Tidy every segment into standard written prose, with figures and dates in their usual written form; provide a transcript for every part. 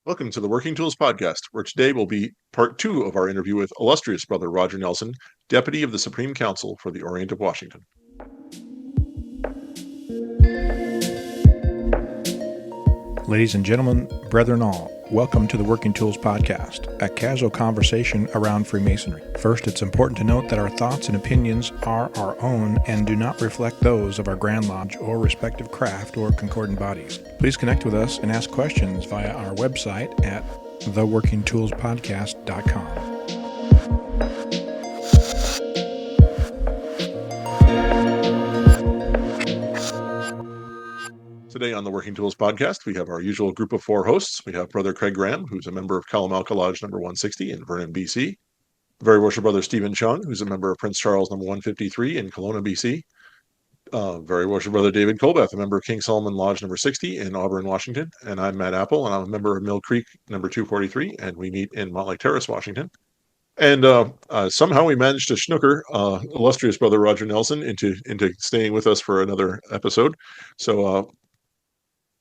Welcome to the Working Tools Podcast, where today will be part two of our interview with illustrious brother Roger Nelson, Deputy of the Supreme Council for the Orient of Washington. Ladies and gentlemen, brethren all, welcome to the Working Tools Podcast, a casual conversation around Freemasonry. First, it's important to note that our thoughts and opinions are our own and do not reflect those of our Grand Lodge or respective craft or concordant bodies. Please connect with us and ask questions via our website at theworkingtoolspodcast.com. Today on the Working Tools Podcast, we have our usual group of four hosts. We have Brother Craig Graham, who's a member of Kalamalka Lodge number 160 in Vernon, BC. Very worshipful Brother Stephen Chung, who's a member of Prince Charles number 153 in Kelowna, BC. Very worshipful Brother David Colbeth, a member of King Solomon Lodge number 60 in Auburn, Washington. And I'm Matt Appel, and I'm a member of Mill Creek number 243, and we meet in Montlake Terrace, Washington. And somehow we managed to snooker illustrious Brother Roger Nelson into staying with us for another episode. So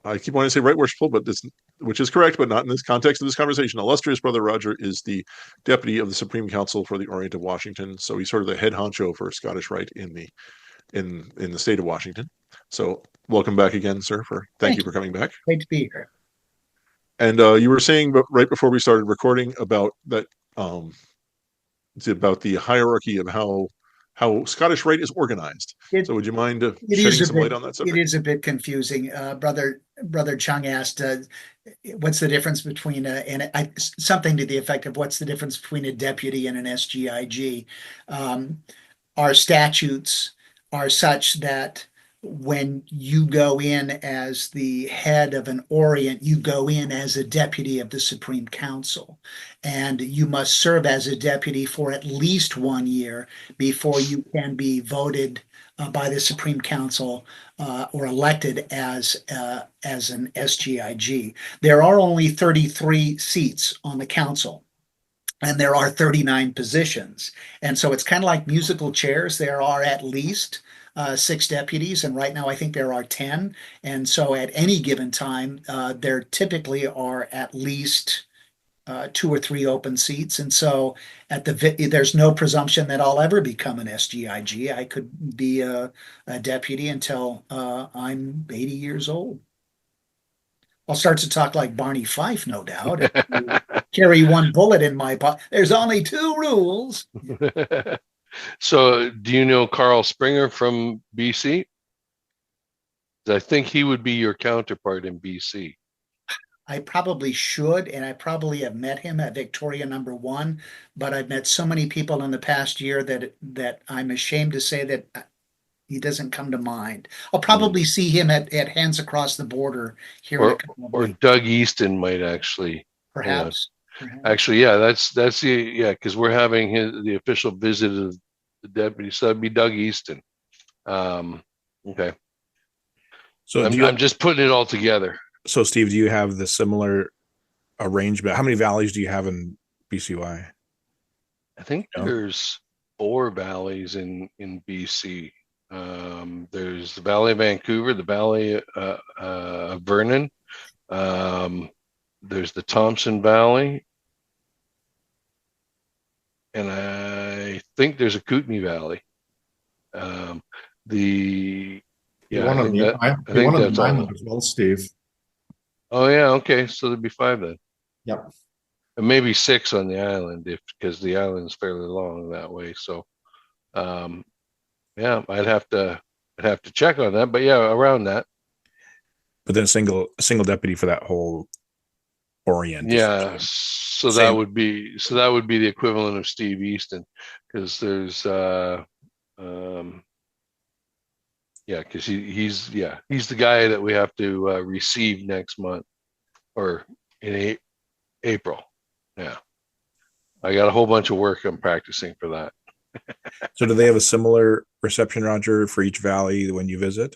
I keep wanting to say right worshipful, but which is correct, but not in this context of this conversation. Illustrious Brother Roger is the deputy of the Supreme Council for the Orient of Washington, so he's sort of the head honcho for Scottish Rite in the state of Washington. So welcome back again, sir. Thank you for coming back. Great to be here. And you were saying, but right before we started recording, about that, it's about the hierarchy of how Scottish Rite is organized. So would you mind shedding some light on that subject? It is a bit confusing. Brother Chung asked, what's the difference between something to the effect of what's the difference between a deputy and an SGIG? Our statutes are such that when you go in as the head of an Orient, you go in as a deputy of the Supreme Council, and you must serve as a deputy for at least 1 year before you can be voted by the Supreme Council or elected as an SGIG. There are only 33 seats on the council, and there are 39 positions. And so it's kind of like musical chairs. There are at least 6 deputies, and right now I think there are 10. And so at any given time, there typically are at least 2 or 3 open seats. And so there's no presumption that I'll ever become an SGIG. I could be a deputy until I'm 80 years old. I'll start to talk like Barney Fife, no doubt. Carry one bullet in my pocket. There's only 2 rules. So do you know Carl Springer from BC? I think he would be your counterpart in BC. I probably should, and I probably have met him at Victoria number 1, but I've met so many people in the past year that I'm ashamed to say that he doesn't come to mind. I'll probably see him at Hands Across the Border here. Or Doug Easton might actually. Perhaps. Actually, yeah, that's because we're having the official visit of the deputy, so that'd be Doug Easton. Okay. So I'm just putting it all together. So, Steve, do you have the similar arrangement? How many valleys do you have in BCY? I think there's 4 valleys in BC. There's the Valley of Vancouver, the Valley of Vernon. There's the Thompson Valley, and I think there's a Kootenai Valley. I think that's all as well, Steve. Oh yeah, okay. So there'd be 5 then. Yep. And maybe 6 on the island, because the island's fairly long that way. So, yeah, I'd have to check on that, but yeah, around that. But then a single deputy for that whole Orient. Yeah, so that would be the equivalent of Steve Easton, because there's because he's the guy that we have to receive next month or in April. Yeah, I got a whole bunch of work I'm practicing for that. So do they have a similar reception, Roger, for each valley when you visit,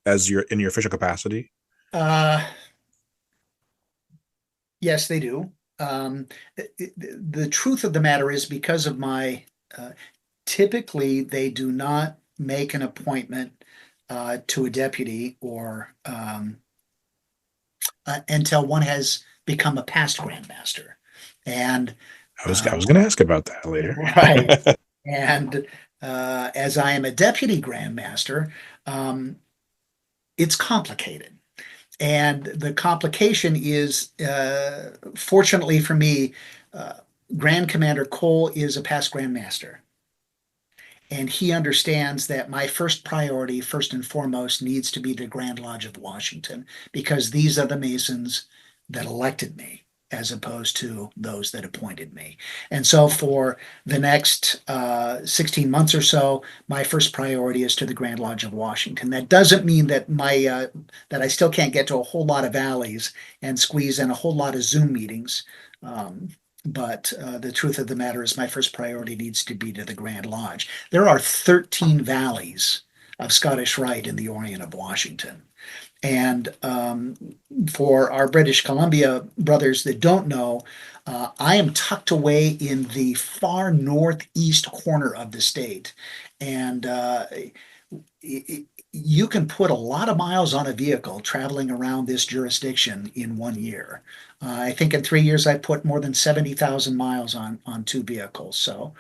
as in your official capacity? Yes, they do. The truth of the matter is, because of my typically they do not make an appointment to a deputy or until one has become a past grandmaster. And I was going to ask about that later. Right. And as I am a deputy grandmaster, it's complicated. And the complication is, fortunately for me, Grand Commander Cole is a past grandmaster. And he understands that my first priority, first and foremost, needs to be the Grand Lodge of Washington, because these are the Masons that elected me, as opposed to those that appointed me. And so for the next 16 months or so, my first priority is to the Grand Lodge of Washington. That doesn't mean that that I still can't get to a whole lot of valleys and squeeze in a whole lot of Zoom meetings. But the truth of the matter is my first priority needs to be to the Grand Lodge. There are 13 valleys of Scottish Rite in the Orient of Washington. And for our British Columbia brothers that don't know, I am tucked away in the far northeast corner of the state. And you can put a lot of miles on a vehicle traveling around this jurisdiction in 1 year. I think in 3 years, I put more than 70,000 miles on 2 vehicles. So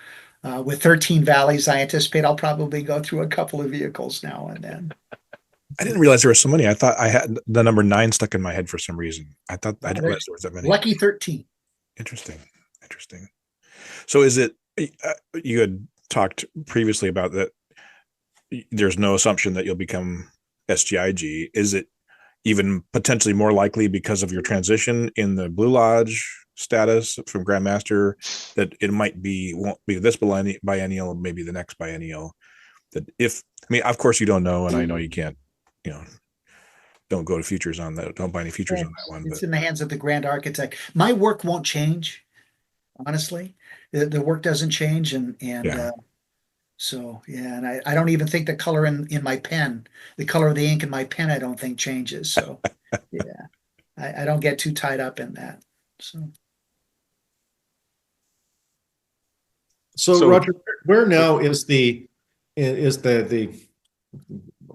with 13 valleys, I anticipate I'll probably go through a couple of vehicles now and then. I didn't realize there were so many. I thought I had the number 9 stuck in my head for some reason. I didn't realize there was that many. Lucky 13. Interesting. So is it, you had talked previously about that there's no assumption that you'll become SGIG. Is it even potentially more likely because of your transition in the Blue Lodge status from Grandmaster that it won't be this biennial, maybe the next biennial? That of course you don't know, and I know you can't, don't go to futures on that. Don't buy any futures on that one. It's in the hands of the Grand Architect. My work won't change, honestly. The work doesn't change, and I don't even think the color in my pen, the color of the ink in my pen, I don't think changes. So yeah, I don't get too tied up in that. So Roger, where now is the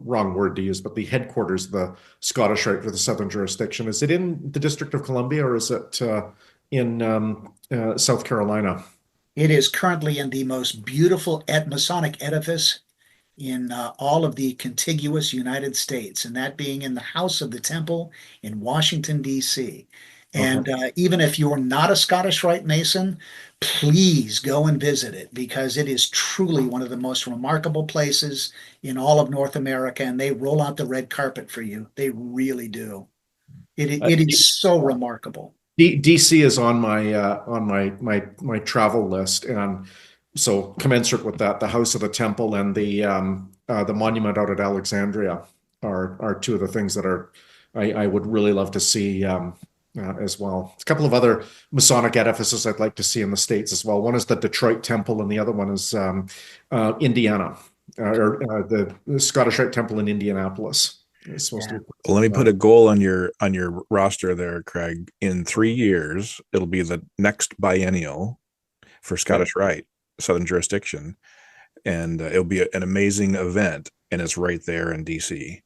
wrong word to use, but the headquarters of the Scottish Rite for the Southern Jurisdiction? Is it in the District of Columbia, or is it in South Carolina? It is currently in the most beautiful Masonic edifice in all of the contiguous United States, and that being in the House of the Temple in Washington, D.C. And even if you're not a Scottish Rite Mason, please go and visit it, because it is truly one of the most remarkable places in all of North America, and they roll out the red carpet for you. They really do. It is so remarkable. DC is on my travel list, and so commensurate with that, the House of the Temple and the monument out at Alexandria are two of the things that I would really love to see as well. There's a couple of other Masonic edifices I'd like to see in the States as well. One is the Detroit Temple, and the other one is Indiana, or the Scottish Rite Temple in Indianapolis. It's supposed to be. Well, let me put a goal on your roster there, Craig. In 3 years, it'll be the next biennial for Scottish Rite Southern Jurisdiction, and it'll be an amazing event, and it's right there in DC.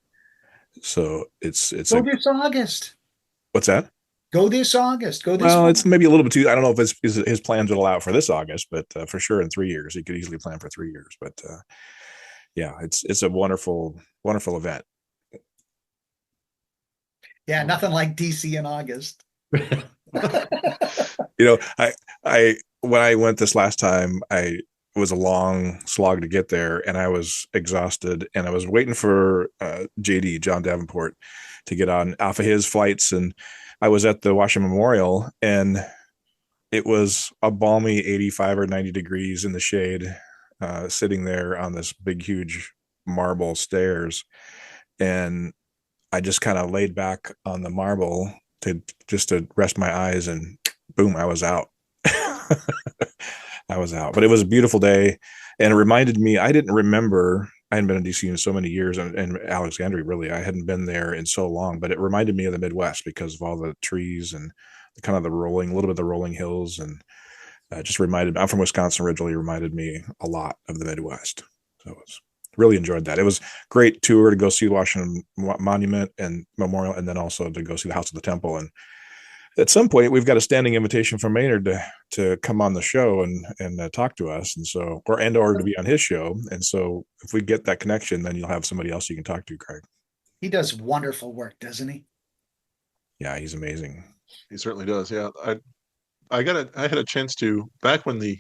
So it's go this August. What's that? Go this August. Well, it's maybe a little bit too. I don't know if his plans would allow for this August, but for sure in 3 years he could easily plan for 3 years. But it's a wonderful event. Yeah, nothing like DC in August. I when I went this last time, it was a long slog to get there, and I was exhausted, and I was waiting for JD, John Davenport, to get on off of his flights, and I was at the Washington Memorial, and it was a balmy 85 or 90 degrees in the shade, sitting there on this big, huge marble stairs, and I just kind of laid back on the marble to rest my eyes, and boom, I was out. I was out. But it was a beautiful day, and it reminded me, I hadn't been in DC in so many years, and Alexandria, really, I hadn't been there in so long, but it reminded me of the Midwest because of all the trees and a little bit of the rolling hills, and just reminded, I'm from Wisconsin originally, reminded me a lot of the Midwest. So it was really enjoyed that. It was a great tour to go see the Washington Monument and Memorial, and then also to go see the House of the Temple. And At some point, we've got a standing invitation from Maynard to come on the show and talk to us, and so or to be on his show. And so, if we get that connection, then you'll have somebody else you can talk to, Craig. He does wonderful work, doesn't he? Yeah, he's amazing. He certainly does. Yeah, I had a chance to back when the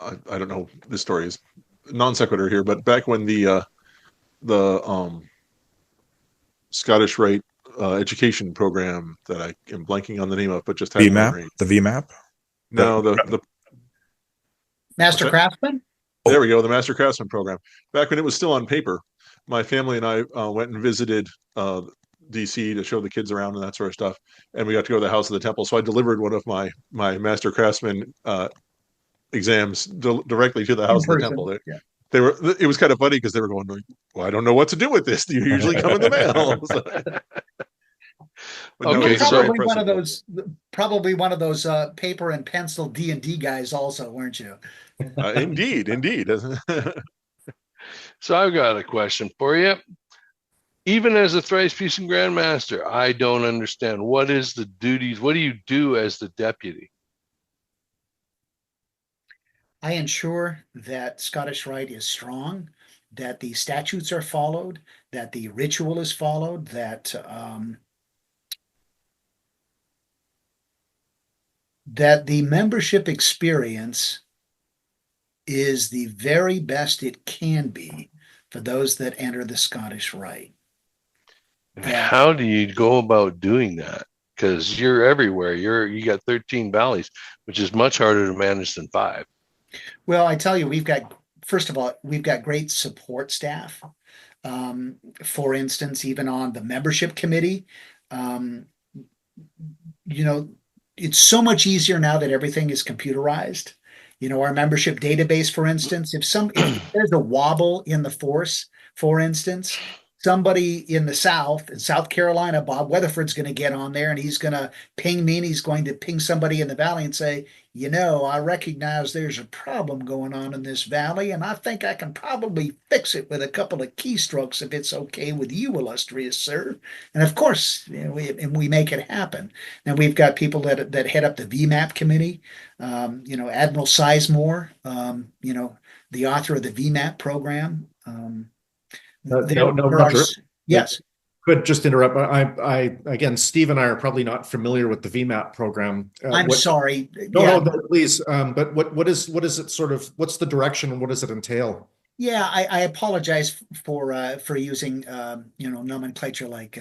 I don't know, this story is non sequitur here, but back when the Scottish Rite education program that I am blanking on the name of, but just had VMAP, the VMAP. No, the Master Craftsman. There we go, the Master Craftsman program. Back when it was still on paper, my family and I went and visited DC to show the kids around and that sort of stuff, and we got to go to the House of the Temple. So I delivered one of my Master Craftsman exams directly to the House of the Temple. Yeah. It was kind of funny because they were going, well, I don't know what to do with this. You usually come in the mail. Okay, probably one of those paper and pencil D&D guys also, weren't you? Indeed. So I've got a question for you. Even as a thrice peace and Grand Master, I don't understand. What is the duties? What do you do as the deputy? I ensure that Scottish Rite is strong, that the statutes are followed, that the ritual is followed, that the membership experience is the very best it can be for those that enter the Scottish Rite. How do you go about doing that? Because you're everywhere. You got 13 valleys, which is much harder to manage than 5. Well, I tell you, first of all, we've got great support staff. For instance, even on the membership committee, it's so much easier now that everything is computerized. Our membership database, for instance, if there's a wobble in the force, for instance, somebody in South Carolina, Bob Weatherford's going to get on there and he's going to ping me, and he's going to ping somebody in the valley and say, I recognize there's a problem going on in this valley, and I think I can probably fix it with a couple of keystrokes if it's okay with you, illustrious sir. And of course, we make it happen. Now we've got people that head up the VMAP committee, Admiral Sizemore, the author of the VMAP program. Yes. Could just interrupt. I again, Steve and I are probably not familiar with the VMAP program. I'm sorry. No, please. But what is it sort of? What's the direction and what does it entail? Yeah, I apologize for using nomenclature like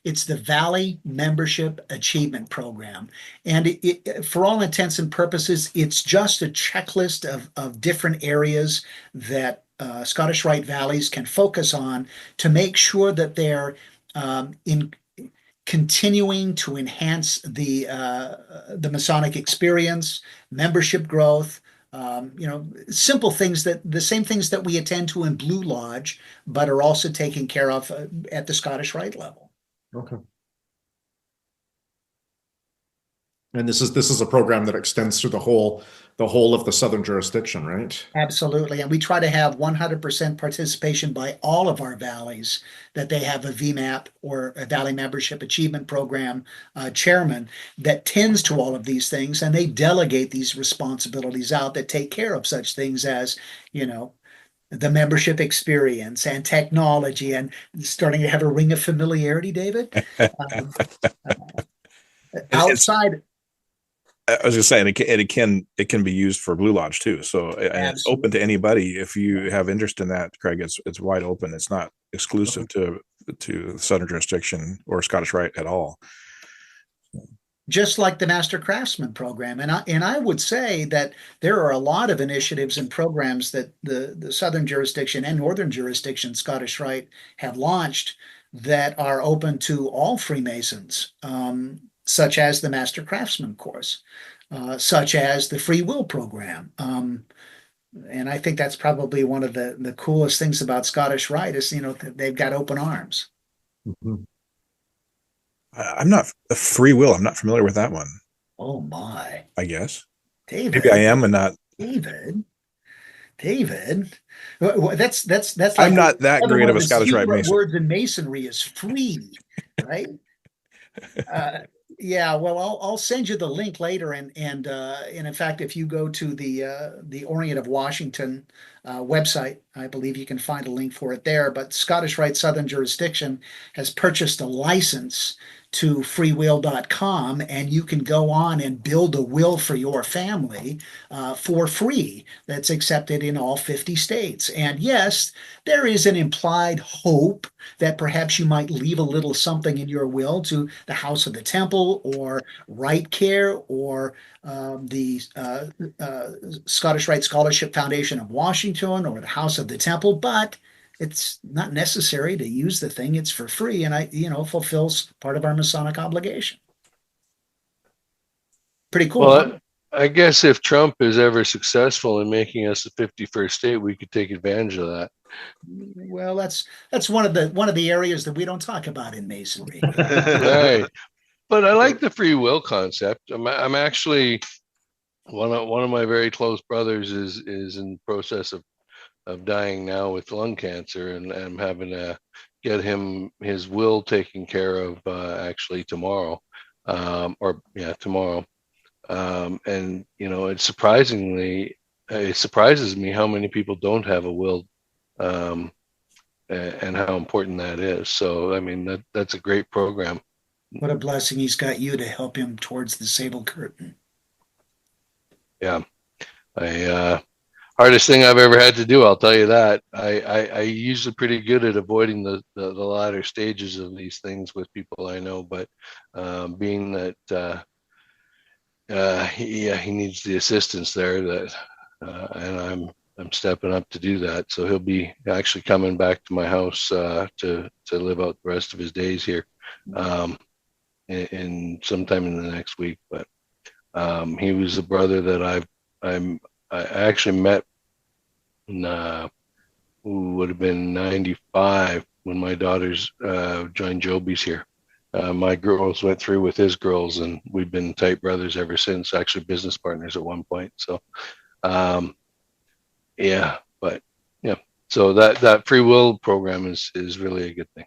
it's the Valley Membership Achievement Program, and it for all intents and purposes, it's just a checklist of different areas that Scottish Rite valleys can focus on to make sure that they're in continuing to enhance the Masonic experience, membership growth. Simple things the same things that we attend to in Blue Lodge, but are also taken care of at the Scottish Rite level. Okay. And this is a program that extends through the whole of the southern jurisdiction, right? Absolutely. And we try to have 100% participation by all of our valleys, that they have a VMAP or a Valley Membership Achievement Program chairman that tends to all of these things, and they delegate these responsibilities out that take care of such things as, the membership experience and technology, and starting to have a ring of familiarity, David. Outside. I was just saying, it can be used for Blue Lodge too. So it's open to anybody. If you have interest in that, Craig, it's wide open. It's not exclusive to the Southern jurisdiction or Scottish Rite at all. Just like the Master Craftsman program, and I would say that there are a lot of initiatives and programs that the Southern jurisdiction and Northern jurisdiction Scottish Rite have launched that are open to all Freemasons. Such as the Master Craftsman course, such as the Free Will program. And I think that's probably one of the coolest things about Scottish Rite is, they've got open arms. Mm-hmm. I'm not a Free Will. I'm not familiar with that one. Oh my. I guess. David. Maybe I am and not. David. That's like I'm not that great of a Scottish Rite Mason. Words in Masonry is free, right? Yeah, well, I'll send you the link later, and in fact, if you go to the Orient of Washington website, I believe you can find a link for it there. But Scottish Rite Southern Jurisdiction has purchased a license to freewill.com, and you can go on and build a will for your family for free. That's accepted in all 50 states. And yes, there is an implied hope that perhaps you might leave a little something in your will to the House of the Temple or Rite Care or the Scottish Rite Scholarship Foundation of Washington or the House of the Temple, but it's not necessary to use the thing. It's for free, and fulfills part of our Masonic obligation. Pretty cool. Huh? Well, I guess if Trump is ever successful in making us the 51st state, we could take advantage of that. Well, that's one of the areas that we don't talk about in Masonry. Right. But I like the free will concept. I'm actually one of my very close brothers is in the process of dying now with lung cancer, and I'm having to get him his will taken care of actually tomorrow, tomorrow. And it surprises me how many people don't have a will, and how important that is. So I mean that's a great program. What a blessing he's got you to help him towards the sable curtain. Yeah, hardest thing I've ever had to do, I'll tell you that. I usually pretty good at avoiding the latter stages of these things with people I know, but being that he needs the assistance there, and I'm stepping up to do that. So he'll be actually coming back to my house to live out the rest of his days here, in sometime in the next week. But he was a brother that I actually met in, who would have been 95 when my daughters joined Joby's here. My girls went through with his girls, and we've been tight brothers ever since, actually business partners at one point. So so that free will program is really a good thing.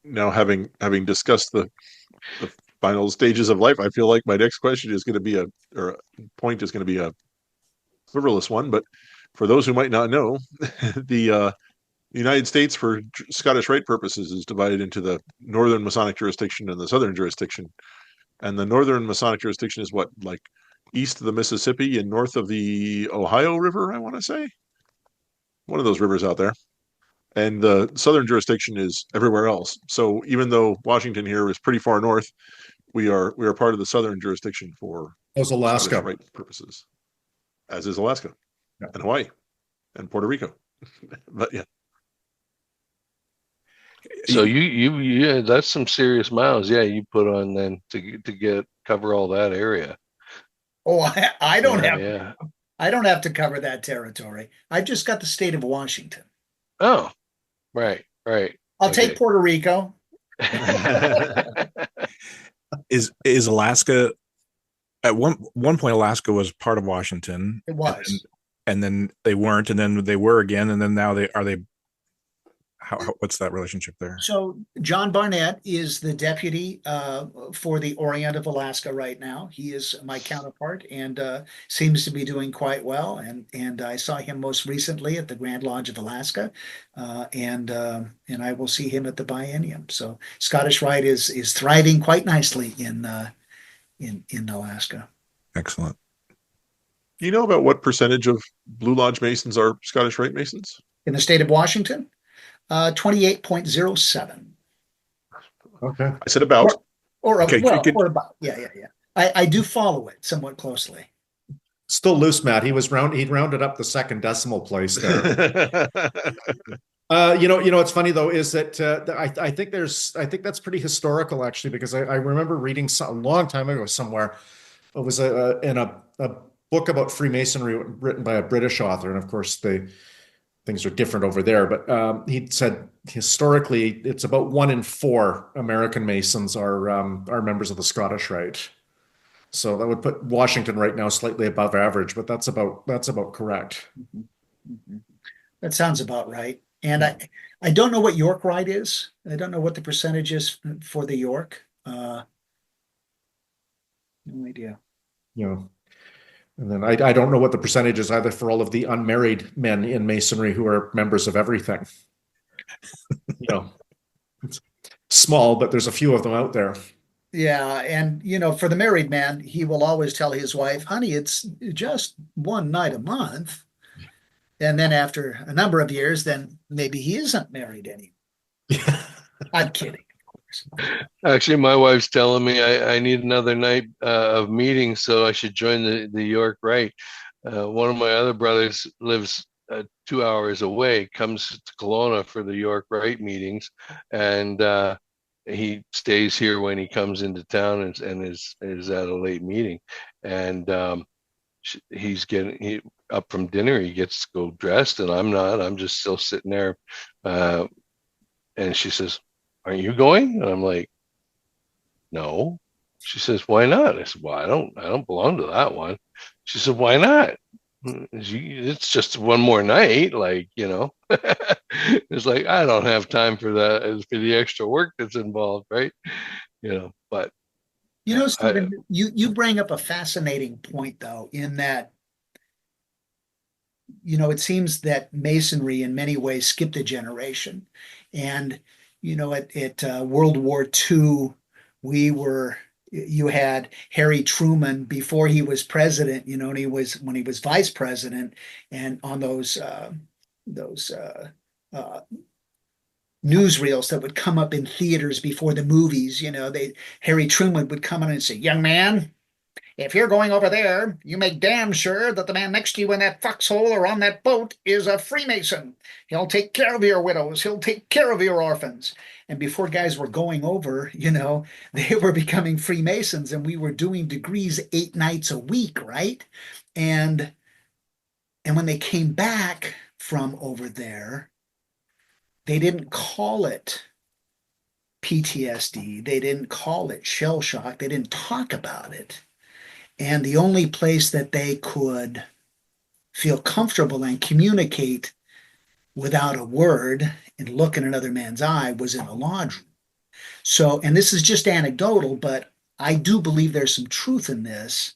Now, having discussed the final stages of life, I feel like my next question is going to be a frivolous one, but for those who might not know, the United States, for Scottish Rite purposes, is divided into the Northern Masonic jurisdiction and the Southern jurisdiction. And the Northern Masonic jurisdiction is what, like east of the Mississippi and north of the Ohio River, I want to say. One of those rivers out there. And the Southern jurisdiction is everywhere else. So even though Washington here is pretty far north, we are part of the Southern jurisdiction for Alaska Rite purposes, as is Alaska, and Hawaii and Puerto Rico. But yeah. So you that's some serious miles. Yeah, you put on then to cover all that area. Oh, I don't have to cover that territory. I've just got the state of Washington. Oh, right. I'll take Puerto Rico. Is Alaska at one point? Alaska was part of Washington. It was, and then they weren't, and then they were again, and then now they are. What's that relationship there? So John Barnett is the deputy for the Orient of Alaska right now. He is my counterpart and seems to be doing quite well. And I saw him most recently at the Grand Lodge of Alaska, and I will see him at the biennium. So Scottish Rite is thriving quite nicely in Alaska. Excellent. Do you know about what percentage of Blue Lodge Masons are Scottish Rite Masons? In the state of Washington? 28.07. Okay. I said about. Or about. Yeah. I do follow it somewhat closely. Still loose, Matt. He'd rounded up the second decimal place there. What's funny though is that I think that's pretty historical actually, because I remember reading a long time ago somewhere. It was in a book about Freemasonry written by a British author, and of course things are different over there. But he said historically, it's about 1 in 4 American Masons are members of the Scottish Rite. So that would put Washington right now slightly above average, but that's about correct. That sounds about right. And I don't know what York Rite is. I don't know what the percentage is for the York. No idea. You know, and then I don't know what the percentage is either for all of the unmarried men in Masonry who are members of everything. You know, it's small, but there's a few of them out there. Yeah, and for the married man, he will always tell his wife, "Honey, it's just one night a month." And then after a number of years, then maybe he isn't married anymore. I'm kidding, of course. Actually, my wife's telling me I need another night of meetings, so I should join the York Rite. One of my other brothers lives 2 hours away, comes to Kelowna for the York Rite meetings, and he stays here when he comes into town and is at a late meeting. And he's getting up from dinner. He gets to go dressed, and I'm not. I'm just still sitting there. And she says, "Aren't you going?" And I'm like, "No." She says, "Why not?" I said, "Well, I don't belong to that one." She said, "Why not?" It's just one more night, like, it's like, I don't have time for that, for the extra work that's involved, right? But Stephen, you bring up a fascinating point, though, in that it seems that Masonry in many ways skipped a generation. And, at World War II, you had Harry Truman before he was president, and when he was vice president, and on those newsreels that would come up in theaters before the movies, Harry Truman would come in and say, "Young man, if you're going over there, you make damn sure that the man next to you in that foxhole or on that boat is a Freemason. He'll take care of your widows. He'll take care of your orphans." And before guys were going over, they were becoming Freemasons, and we were doing degrees 8 nights a week, right? And when they came back from over there, they didn't call it PTSD. They didn't call it shell shock. They didn't talk about it. And the only place that they could feel comfortable and communicate without a word and look in another man's eye was in a lodge room. So, and this is just anecdotal, but I do believe there's some truth in this,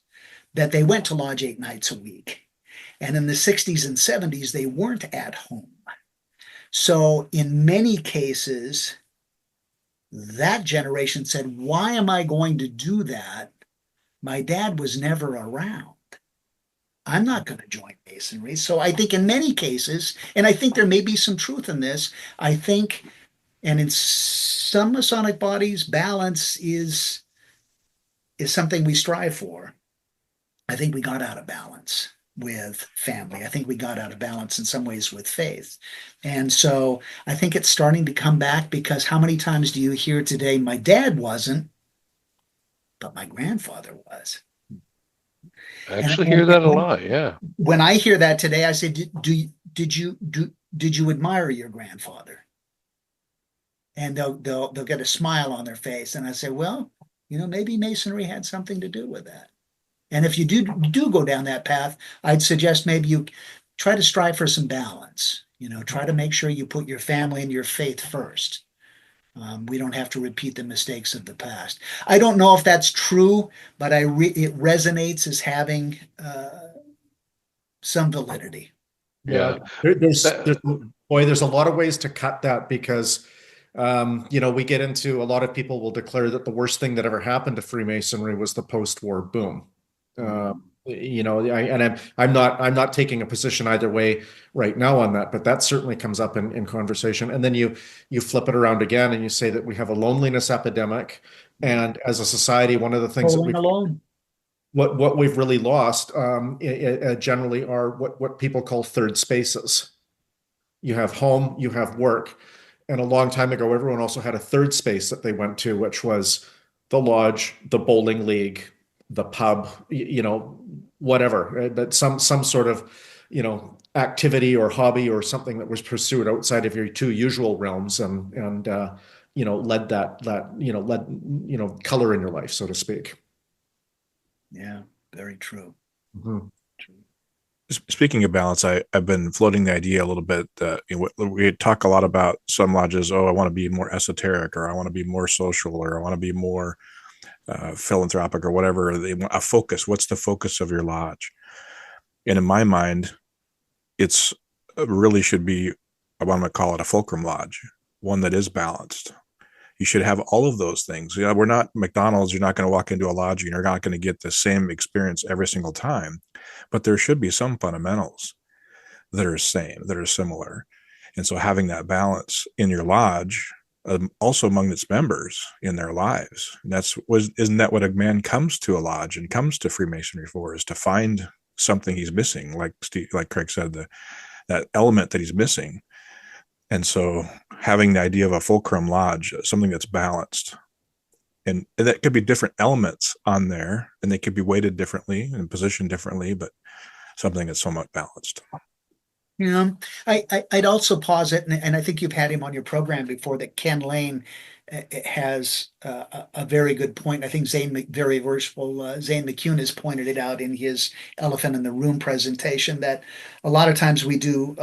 that they went to lodge 8 nights a week. And in the 60s and 70s, they weren't at home. So in many cases, that generation said, "Why am I going to do that? My dad was never around. I'm not going to join Masonry." So I think in many cases, and I think there may be some truth in this, I think, and in some Masonic bodies, balance is something we strive for. I think we got out of balance with family. I think we got out of balance in some ways with faith. And so I think it's starting to come back, because how many times do you hear today, "My dad wasn't, but my grandfather was"? I actually hear that a lot. Yeah. When I hear that today, I say, did you admire your grandfather? And they'll get a smile on their face. And I say, well, maybe Masonry had something to do with that. And if you do go down that path, I'd suggest maybe you try to strive for some balance. Try to make sure you put your family and your faith first. We don't have to repeat the mistakes of the past. I don't know if that's true, but it resonates as having some validity. Yeah. There's a lot of ways to cut that, because we get into, a lot of people will declare that the worst thing that ever happened to Freemasonry was the post-war boom. I'm not taking a position either way right now on that, but that certainly comes up in conversation. And then you flip it around again and you say that we have a loneliness epidemic, and as a society, one of the things what we've really lost generally are what people call third spaces. You have home, you have work, and a long time ago, everyone also had a third space that they went to, which was the lodge, the bowling league, the pub, whatever, but some sort of, activity or hobby or something that was pursued outside of your two usual realms, and led color in your life, so to speak. Yeah, very true. Mm-hmm. True. Speaking of balance, I've been floating the idea a little bit. We talk a lot about some lodges. Oh, I want to be more esoteric, or I want to be more social, or I want to be more philanthropic, or whatever. They want a focus. What's the focus of your lodge? And in my mind, it's really should be, I want to call it a fulcrum lodge, one that is balanced. You should have all of those things. You know, we're not McDonald's. You're not going to walk into a lodge and you're not going to get the same experience every single time, but there should be some fundamentals that are same, that are similar. And so having that balance in your lodge, also among its members in their lives, isn't that what a man comes to a lodge and comes to Freemasonry for, is to find something he's missing, like Craig said, that element that he's missing. And so having the idea of a fulcrum lodge, something that's balanced, and that could be different elements on there, and they could be weighted differently and positioned differently, but something that's somewhat balanced. Yeah, I'd also posit, and I think you've had him on your program before, that Ken Lane has a very good point. I think very worshipful Zane McCune has pointed it out in his Elephant in the Room presentation, that a lot of times we do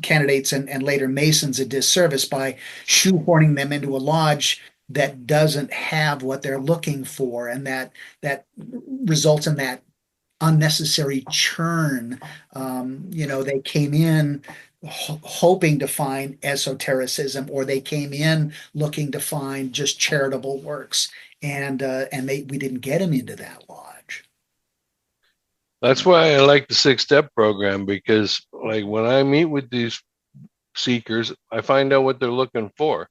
candidates and later Masons a disservice by shoehorning them into a lodge that doesn't have what they're looking for, and that results in that unnecessary churn. They came in hoping to find esotericism, or they came in looking to find just charitable works, and we didn't get them into that lodge. That's why I like the 6-step program, because like when I meet with these seekers, I find out what they're looking for,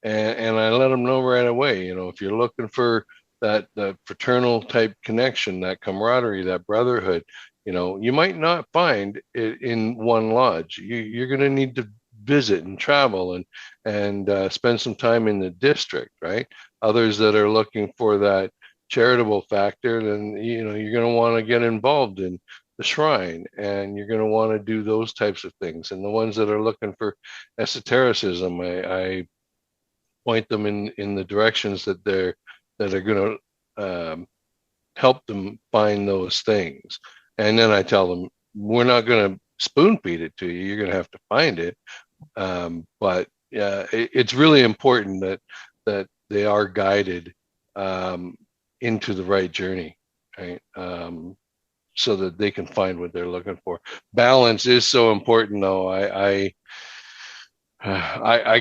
and I let them know right away. If you're looking for that fraternal type connection, that camaraderie, that brotherhood, you might not find it in one lodge. You're going to need to visit and travel and spend some time in the district, right? Others that are looking for that charitable factor, then you're going to want to get involved in the shrine, and you're going to want to do those types of things. And the ones that are looking for esotericism, I point them in the directions that are going to help them find those things. And then I tell them, we're not going to spoon feed it to you. You're going to have to find it. But it's really important that they are guided into the right journey, right? So that they can find what they're looking for. Balance is so important, though. I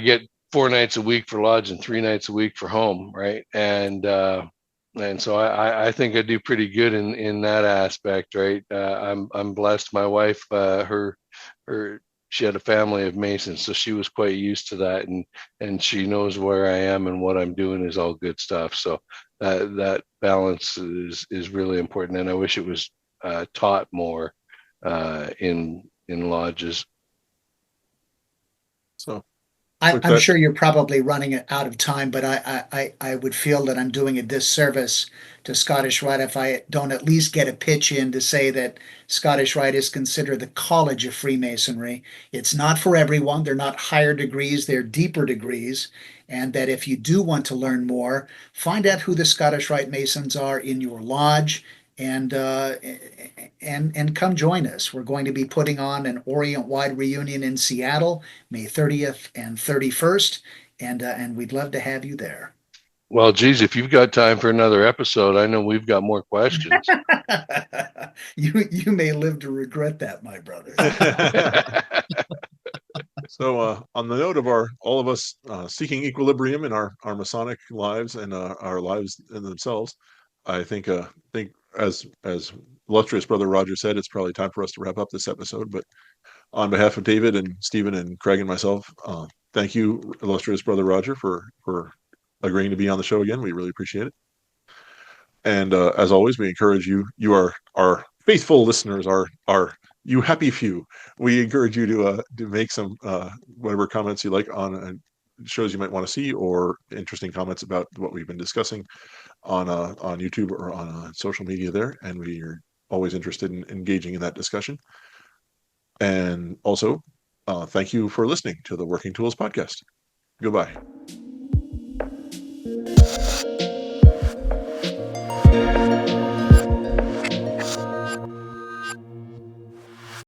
get 4 nights a week for lodge and 3 nights a week for home, right? And so I think I do pretty good in that aspect, right? I'm blessed. My wife, she had a family of Masons, so she was quite used to that, and she knows where I am and what I'm doing is all good stuff. So that balance is really important, and I wish it was taught more in lodges. So I'm sure you're probably running out of time, but I would feel that I'm doing a disservice to Scottish Rite if I don't at least get a pitch in to say that Scottish Rite is considered the college of Freemasonry. It's not for everyone. They're not higher degrees, they're deeper degrees. And that if you do want to learn more, find out who the Scottish Rite Masons are in your lodge, and come join us. We're going to be putting on an Orient-wide reunion in Seattle, May 30th and 31st, and we'd love to have you there. Well, geez, if you've got time for another episode, I know we've got more questions. You may live to regret that, my brother. So on the note of all of us seeking equilibrium in our Masonic lives and our lives in themselves, I think as illustrious Brother Roger said, it's probably time for us to wrap up this episode. But on behalf of David and Stephen and Craig and myself, thank you, illustrious Brother Roger, for agreeing to be on the show again. We really appreciate it. And as always, we encourage you. You are our faithful listeners, are you happy few. We encourage you to make some whatever comments you like on shows you might want to see, or interesting comments about what we've been discussing on YouTube or on social media there, and we are always interested in engaging in that discussion. And also, thank you for listening to the Working Tools podcast. Goodbye.